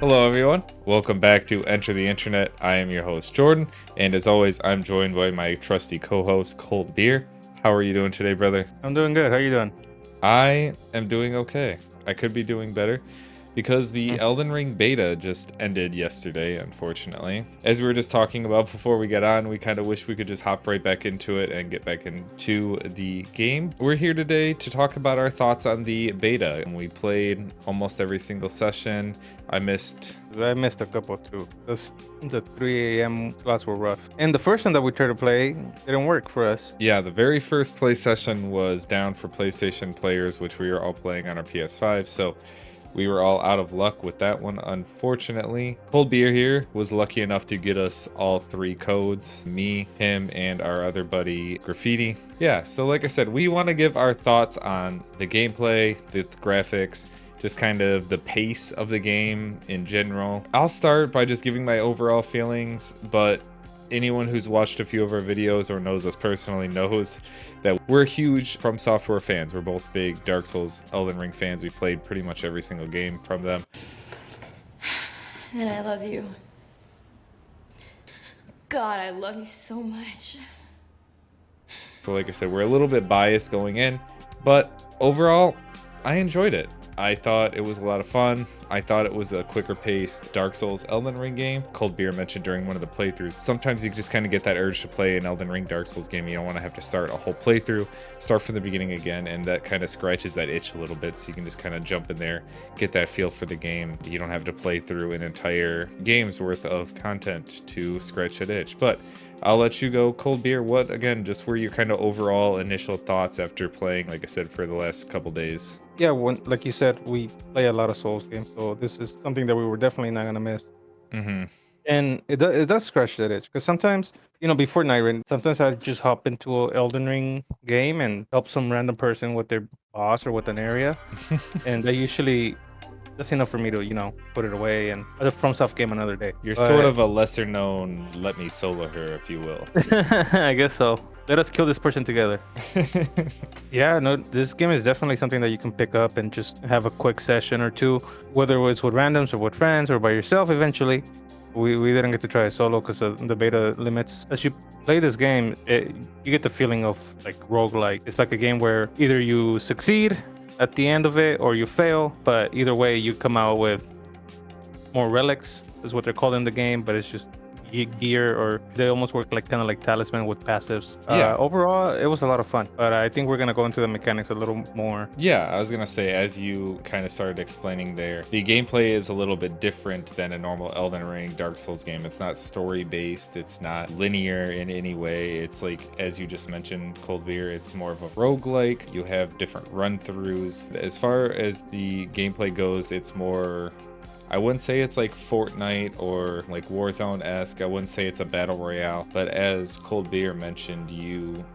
Hello, everyone. Welcome back to Enter the Internet. I am your host, Jordan, and as always, I'm joined by my trusty co-host, Cold Beer. How are you doing today, brother? I'm doing good. How you doing? I am doing okay. I could be doing better because the Mm. Elden Ring beta just ended yesterday, unfortunately. As we were just talking about before we got on, we kind of wish we could just hop right back into it and get back into the game. We're here today to talk about our thoughts on the beta. We played almost every single session. I missed a couple too. The 3 a.m. slots were rough. And the first one that we tried to play didn't work for us. Yeah, the very first play session was down for PlayStation players, which we were all playing on our PS5, so we were all out of luck with that one, unfortunately. Cold Beer here was lucky enough to get us all 3 codes, me, him, and our other buddy, Graffiti. Yeah, so like I said, we want to give our thoughts on the gameplay, the graphics, just kind of the pace of the game in general. I'll start by just giving my overall feelings, but anyone who's watched a few of our videos or knows us personally knows that we're huge From Software fans. We're both big Dark Souls, Elden Ring fans. We played pretty much every single game from them. And I love you. God, I love you so much. So like I said, we're a little bit biased going in, but overall, I enjoyed it. I thought it was a lot of fun. I thought it was a quicker paced Dark Souls Elden Ring game. Cold Beer mentioned during one of the playthroughs, sometimes you just kind of get that urge to play an Elden Ring Dark Souls game. You don't want to have to start a whole playthrough, start from the beginning again, and that kind of scratches that itch a little bit, so you can just kind of jump in there, get that feel for the game. You don't have to play through an entire game's worth of content to scratch that itch. But I'll let you go, Cold Beer. What, again, just were your kind of overall initial thoughts after playing, like I said, for the last couple days? Yeah, like you said, we play a lot of Souls games, so this is something that we were definitely not gonna miss. Mm-hmm. And it does scratch that itch because sometimes, before Nightreign, sometimes I just hop into an Elden Ring game and help some random person with their boss or with an area, and that's enough for me to put it away and from Soft game another day. You're sort of a lesser known let me solo her, if you will. I guess so. Let us kill this person together. Yeah, no, this game is definitely something that you can pick up and just have a quick session or two, whether it's with randoms or with friends or by yourself eventually. We didn't get to try it solo because of the beta limits. As you play this game, you get the feeling of like roguelike. It's like a game where either you succeed at the end of it or you fail, but either way you come out with more relics, is what they're called in the game, but it's just gear, or they almost work like kind of like talisman with passives. Yeah. Overall, it was a lot of fun, but I think we're gonna go into the mechanics a little more. Yeah, I was gonna say, as you kind of started explaining there, the gameplay is a little bit different than a normal Elden Ring Dark Souls game. It's not story based, it's not linear in any way. It's like, as you just mentioned, Cold Beer, it's more of a roguelike. You have different run throughs. As far as the gameplay goes, it's more, I wouldn't say it's like Fortnite or like Warzone-esque. I wouldn't say it's a battle royale, but as Cold Beer mentioned,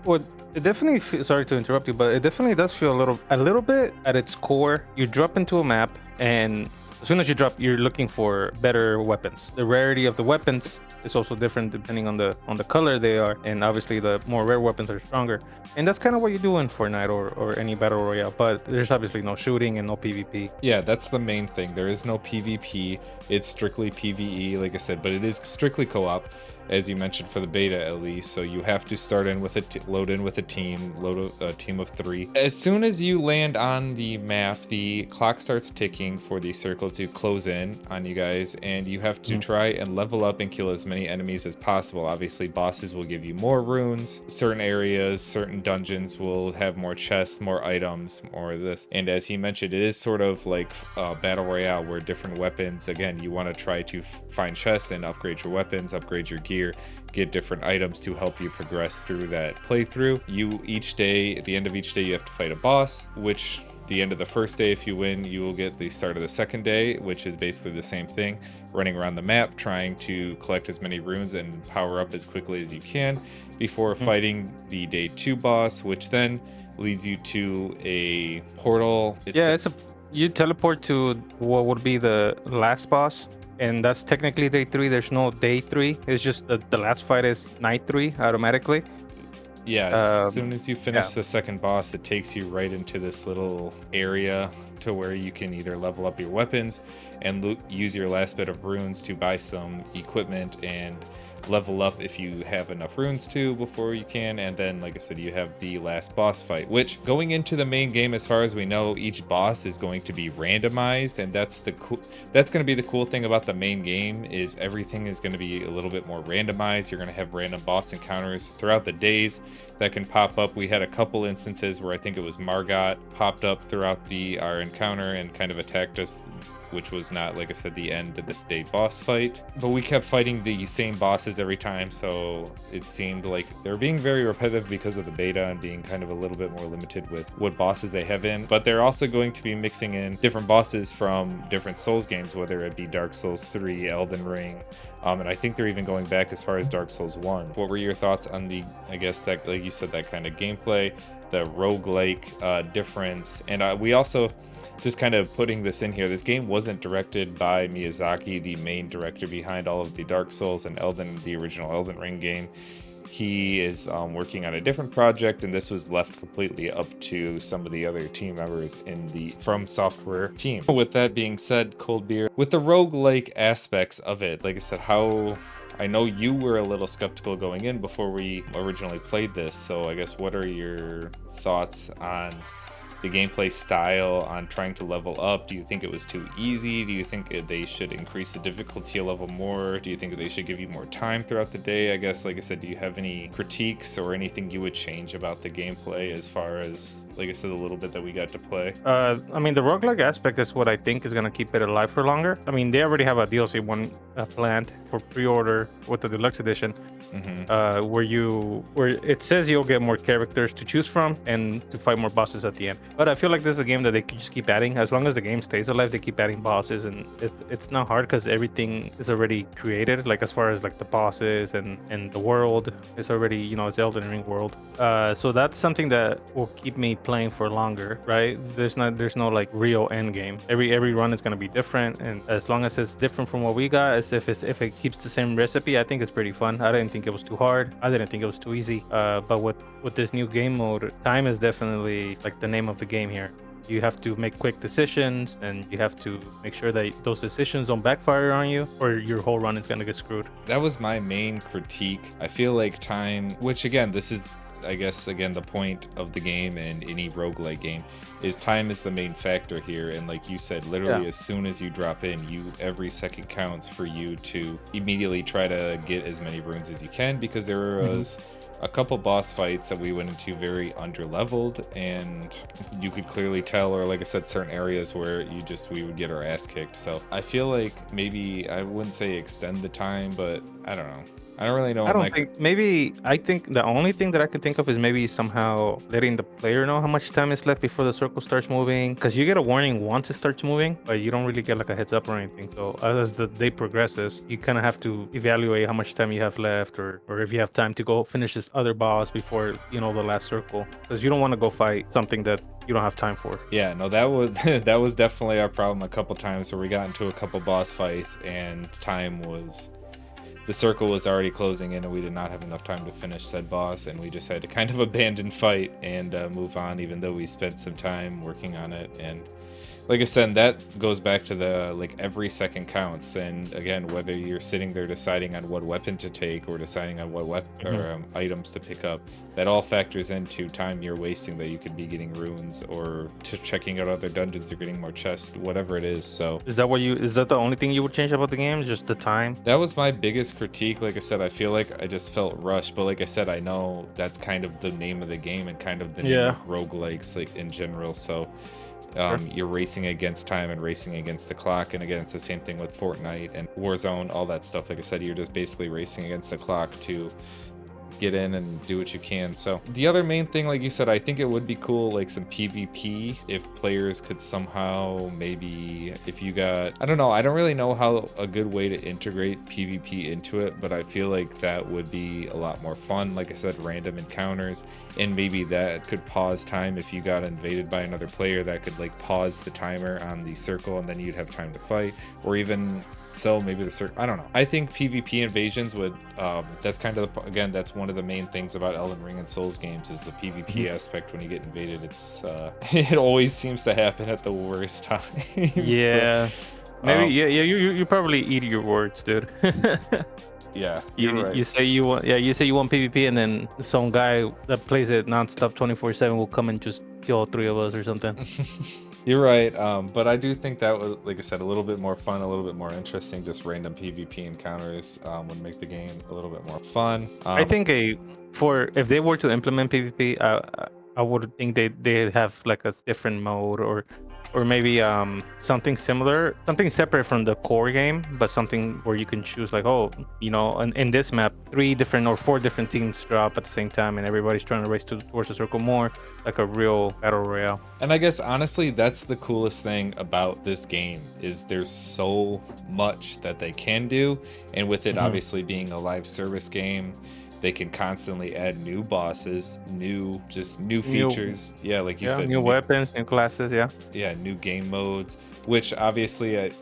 Well, it definitely sorry to interrupt you, but it definitely does feel a little bit at its core. You drop into a map, and as soon as you drop, you're looking for better weapons. The rarity of the weapons is also different depending on the color they are, and obviously the more rare weapons are stronger. And that's kind of what you do in Fortnite or any battle royale, but there's obviously no shooting and no PvP. Yeah, that's the main thing. There is no PvP. It's strictly PvE, like I said, but it is strictly co-op, as you mentioned, for the beta at least. So you have to start in with load in with a team, load a team of 3. As soon as you land on the map, the clock starts ticking for the circle to close in on you guys, and you have to try and level up and kill as many enemies as possible. Obviously, bosses will give you more runes. Certain areas, certain dungeons will have more chests, more items, more of this. And as he mentioned, it is sort of like battle royale, where different weapons, again, you want to try to find chests and upgrade your weapons, upgrade your gear, get different items to help you progress through that playthrough. At the end of each day, you have to fight a boss, which the end of the first day, if you win, you will get the start of the second day, which is basically the same thing, running around the map, trying to collect as many runes and power up as quickly as you can before fighting the day 2 boss, which then leads you to a portal. You teleport to what would be the last boss, and that's technically day 3. There's no day 3. It's just the last fight is night 3 automatically. Yeah, as soon as you finish yeah. the second boss, it takes you right into this little area to where you can either level up your weapons and use your last bit of runes to buy some equipment and level up if you have enough runes to before you can. And then, like I said, you have the last boss fight, which going into the main game, as far as we know, each boss is going to be randomized, and that's going to be the cool thing about the main game, is everything is going to be a little bit more randomized. You're going to have random boss encounters throughout the days that can pop up. We had a couple instances where I think it was Margot popped up throughout our encounter and kind of attacked us, which was not, like I said, the end of the day boss fight. But we kept fighting the same bosses every time, so it seemed like they were being very repetitive because of the beta and being kind of a little bit more limited with what bosses they have in. But they're also going to be mixing in different bosses from different Souls games, whether it be Dark Souls 3, Elden Ring, and I think they're even going back as far as Dark Souls 1. What were your thoughts on the, I guess, that, like you said, that kind of gameplay, the roguelike difference? And we also, just kind of putting this in here, this game wasn't directed by Miyazaki, the main director behind all of the Dark Souls and the original Elden Ring game. He is working on a different project, and this was left completely up to some of the other team members in the From Software team. With that being said, Cold Beer, with the roguelike aspects of it, like I said, I know you were a little skeptical going in before we originally played this, so I guess what are your thoughts on the gameplay style, on trying to level up? Do you think it was too easy? Do you think they should increase the difficulty a level more? Do you think they should give you more time throughout the day? I guess, like I said, do you have any critiques or anything you would change about the gameplay as far as, like I said, the little bit that we got to play? I mean, the roguelike aspect is what I think is going to keep it alive for longer. I mean, they already have a DLC one planned for pre-order with the deluxe edition. Where it says you'll get more characters to choose from and to fight more bosses at the end. But I feel like this is a game that they could just keep adding. As long as the game stays alive, they keep adding bosses, and it's not hard because everything is already created. Like as far as like the bosses and the world is already, it's Elden Ring world. So that's something that will keep me playing for longer, right? There's no like real end game. Every run is gonna be different, and as long as it's different from what we got, as if it keeps the same recipe, I think it's pretty fun. I didn't think it was too hard. I didn't think it was too easy. But with this new game mode, time is definitely like the name of the game here. You have to make quick decisions, and you have to make sure that those decisions don't backfire on you, or your whole run is gonna get screwed. That was my main critique. I feel like time, which again, this is, I guess, again, the point of the game and any roguelike game, is time is the main factor here. And like you said, literally as soon as you drop in, every second counts for you to immediately try to get as many runes as you can, because there was a couple boss fights that we went into very under-leveled, and you could clearly tell, or like I said, certain areas where we would get our ass kicked. So I feel like maybe, I wouldn't say extend the time, but I don't know. I don't really know. I think the only thing that I can think of is maybe somehow letting the player know how much time is left before the circle starts moving, because you get a warning once it starts moving, but you don't really get like a heads up or anything. So as the day progresses, you kind of have to evaluate how much time you have left, or if you have time to go finish this other boss before the last circle, because you don't want to go fight something that you don't have time for. Yeah, no, that was that was definitely our problem a couple times, where we got into a couple boss fights and the circle was already closing in, and we did not have enough time to finish said boss, and we just had to kind of abandon fight and move on, even though we spent some time working on it. And like I said, that goes back to the, like, every second counts. And again, whether you're sitting there deciding on what weapon to take or deciding on what items to pick up, that all factors into time you're wasting, that you could be getting runes or checking out other dungeons or getting more chests, whatever it is. So is that the only thing you would change about the game? Just the time? That was my biggest critique. Like I said, I feel like I just felt rushed, but like I said, I know that's kind of the name of the game and kind of the name of roguelikes, like, in general. So you're racing against time and racing against the clock, and again, it's the same thing with Fortnite and Warzone, all that stuff. Like I said, you're just basically racing against the clock to get in and do what you can. So the other main thing, like you said, I think it would be cool, like some PvP, if players could somehow, maybe if you got, I don't know, I don't really know how a good way to integrate PvP into it, but I feel like that would be a lot more fun. Like I said, random encounters, and maybe that could pause time if you got invaded by another player. That could like pause the timer on the circle, and then you'd have time to fight. Or even so, maybe the circle, I don't know. I think PvP invasions would, that's kind of again, that's one one of the main things about Elden Ring and Souls games is the PvP aspect. When you get invaded, it's it always seems to happen at the worst time. Yeah. Maybe you probably eat your words, dude. Yeah, you you're right. you say you want PvP, and then some guy that plays it nonstop 24/7 will come and just kill all three of us or something. You're right, but I do think that was, like I said, a little bit more fun, a little bit more interesting. Just random PvP encounters would make the game a little bit more fun. I think if they were to implement PvP, I would think they have like a different mode, or maybe something similar, something separate from the core game, but something where you can choose like, oh, in this map 3 different or 4 different teams drop at the same time and everybody's trying to race towards the circle, more like a real battle royale. And I guess honestly that's the coolest thing about this game, is there's so much that they can do, and with it obviously being a live service game, they can constantly add new bosses, new features. Yeah, like you said, new weapons, new classes. Yeah, new game modes, which obviously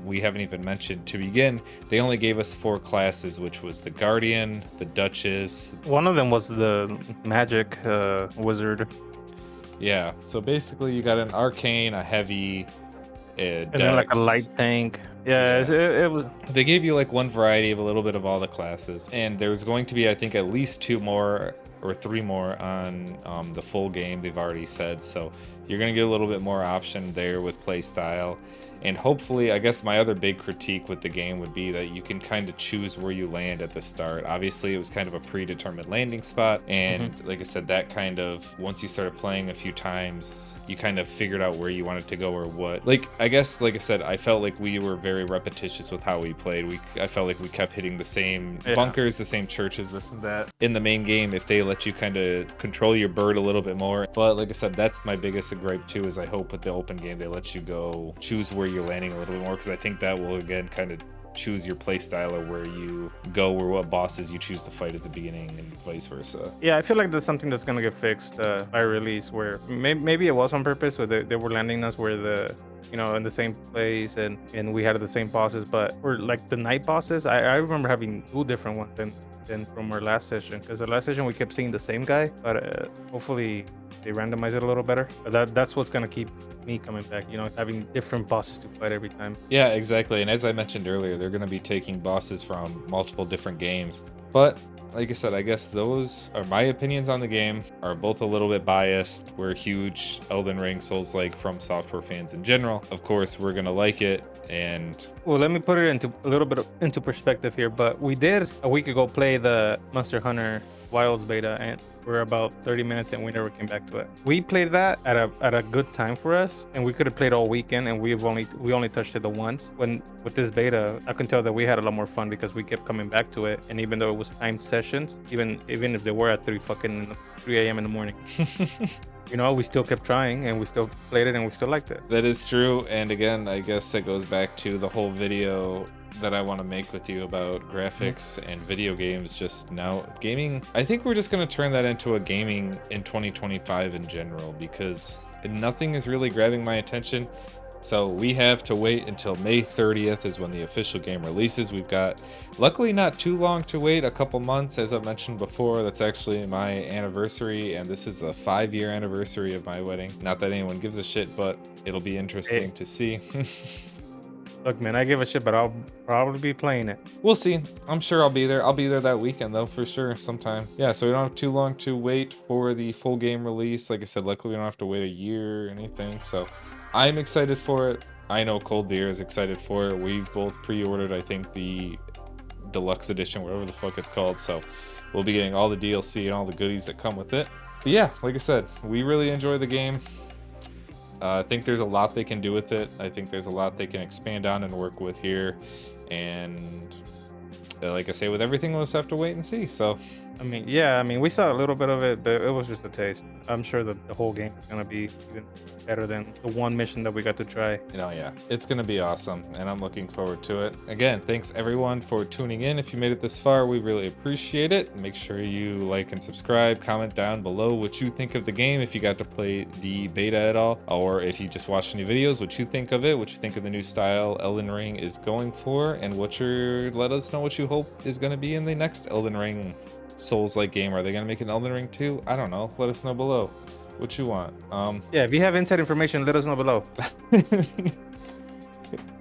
we haven't even mentioned to begin. They only gave us 4 classes, which was the Guardian, the Duchess. One of them was the magic wizard. Yeah, so basically you got an arcane, a heavy, and then like a light tank. Yeah. It was. They gave you like one variety of a little bit of all the classes, and there's going to be, I think, at least 2 more or 3 more on the full game, they've already said. So you're going to get a little bit more option there with play style. And hopefully, I guess my other big critique with the game would be that you can kind of choose where you land at the start. Obviously, it was kind of a predetermined landing spot. And like I said, that kind of, once you started playing a few times, you kind of figured out where you wanted to go or what. Like, I guess, like I said, I felt like we were very repetitious with how we played. I felt like we kept hitting the same bunkers, the same churches, this and that. In the main game, if they let you kind of control your bird a little bit more. But like I said, that's my biggest gripe too, is I hope with the open game, they let you go choose where you're landing a little bit more, because I think that will again kind of choose your play style or where you go, or what bosses you choose to fight at the beginning, and vice versa. Yeah, I feel like there's something that's gonna get fixed by release, where maybe it was on purpose, where they were landing us where in the same place, and we had the same bosses, but for like the night bosses, I remember having 2 different ones than from our last session, because the last session we kept seeing the same guy, but hopefully they randomize it a little better. But that's what's gonna keep me coming back, having different bosses to fight every time. Yeah, exactly. And as I mentioned earlier, they're going to be taking bosses from multiple different games. But like I said, I guess those are my opinions on the game, are both a little bit biased. We're huge Elden Ring, Souls-like, From Software fans in general. Of course, we're going to like it. And well, let me put it into a little bit into perspective here. But we did a week ago play the Monster Hunter Wilds beta, and we're about 30 minutes and we never came back to it. We played that at a good time for us, and we could have played all weekend, and we only touched it the once. When with this beta, I can tell that we had a lot more fun because we kept coming back to it, and even though it was timed sessions, even if they were at 3 a.m. in the morning. We still kept trying, and we still played it, and we still liked it. That is true. And again, I guess that goes back to the whole video that I want to make with you about graphics and video games. Just now, gaming, I think we're just going to turn that into a gaming in 2025 in general, because nothing is really grabbing my attention. So we have to wait until May 30th is when the official game releases. We've got, luckily, not too long to wait, a couple months. As I mentioned before, that's actually my anniversary, and this is a 5-year anniversary of my wedding. Not that anyone gives a shit, but it'll be interesting to see. Look, man, I give a shit, but I'll probably be playing it. We'll see. I'm sure I'll be there. I'll be there that weekend, though, for sure, sometime. Yeah, so we don't have too long to wait for the full game release. Like I said, luckily we don't have to wait a year or anything, so I'm excited for it. I know Cold Beer is excited for it. We've both pre-ordered, I think, the deluxe edition, whatever the fuck it's called, so we'll be getting all the DLC and all the goodies that come with it. But yeah, like I said, we really enjoy the game. I think there's a lot they can do with it. I think there's a lot they can expand on and work with here. And like I say, with everything, we'll just have to wait and see. So, I mean, we saw a little bit of it, but it was just a taste. I'm sure that the whole game is going to be even better than the one mission that we got to try. Yeah, it's going to be awesome, and I'm looking forward to it. Again, thanks everyone for tuning in. If you made it this far, we really appreciate it. Make sure you like and subscribe, comment down below what you think of the game, if you got to play the beta at all, or if you just watched any videos, what you think of it, what you think of the new style Elden Ring is going for, and let us know what you hope is going to be in the next Elden Ring. Souls-like game. Are they gonna make an Elden Ring 2? I don't know. Let us know below what you want. Yeah, if you have inside information, let us know below.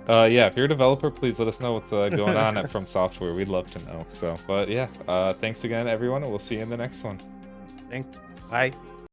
Yeah, if you're a developer, please let us know what's going on at From Software. We'd love to know. So, but yeah, thanks again, everyone, and we'll see you in the next one. Thanks. Bye.